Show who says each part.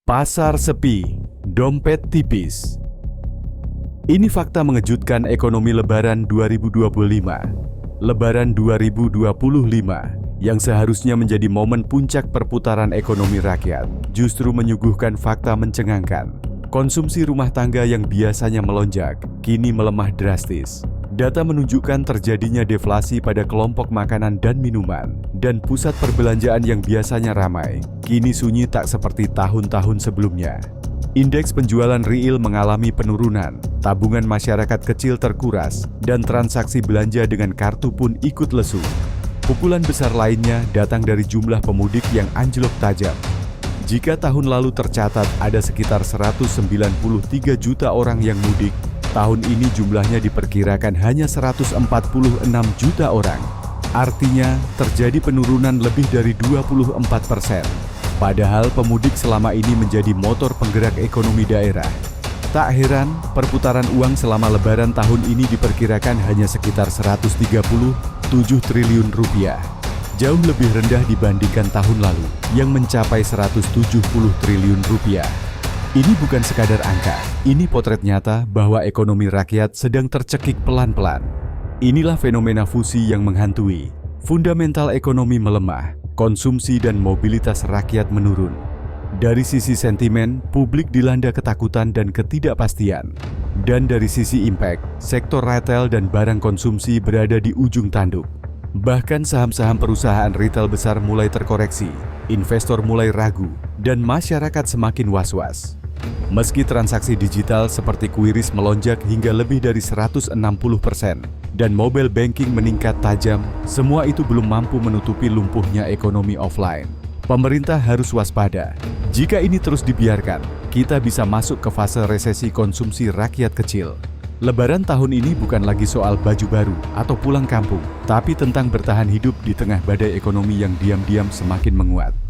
Speaker 1: Pasar sepi, dompet tipis. Ini fakta mengejutkan ekonomi Lebaran 2025. Lebaran 2025 yang seharusnya menjadi momen puncak perputaran ekonomi rakyat, justru menyuguhkan fakta mencengangkan. Konsumsi rumah tangga yang biasanya melonjak, kini melemah drastis. Data menunjukkan terjadinya deflasi pada kelompok makanan dan minuman, dan pusat perbelanjaan yang biasanya ramai, kini sunyi tak seperti tahun-tahun sebelumnya. Indeks penjualan real mengalami penurunan, tabungan masyarakat kecil terkuras, dan transaksi belanja dengan kartu pun ikut lesu. Pukulan besar lainnya datang dari jumlah pemudik yang anjlok tajam. Jika tahun lalu tercatat ada sekitar 193 juta orang yang mudik, tahun ini jumlahnya diperkirakan hanya 146 juta orang. Artinya, terjadi penurunan lebih dari 24%. Padahal pemudik selama ini menjadi motor penggerak ekonomi daerah. Tak heran, perputaran uang selama Lebaran tahun ini diperkirakan hanya sekitar 137 triliun rupiah. Jauh lebih rendah dibandingkan tahun lalu yang mencapai 170 triliun rupiah. Ini bukan sekadar angka, ini potret nyata bahwa ekonomi rakyat sedang tercekik pelan-pelan. Inilah fenomena fusi yang menghantui. Fundamental ekonomi melemah, konsumsi dan mobilitas rakyat menurun. Dari sisi sentimen, publik dilanda ketakutan dan ketidakpastian. Dan dari sisi impact, sektor retail dan barang konsumsi berada di ujung tanduk. Bahkan saham-saham perusahaan retail besar mulai terkoreksi, investor mulai ragu, dan masyarakat semakin was-was. Meski transaksi digital seperti QRIS melonjak hingga lebih dari 160% dan mobile banking meningkat tajam, semua itu belum mampu menutupi lumpuhnya ekonomi offline. Pemerintah harus waspada. Jika ini terus dibiarkan, kita bisa masuk ke fase resesi konsumsi rakyat kecil. Lebaran tahun ini bukan lagi soal baju baru atau pulang kampung, tapi tentang bertahan hidup di tengah badai ekonomi yang diam-diam semakin menguat.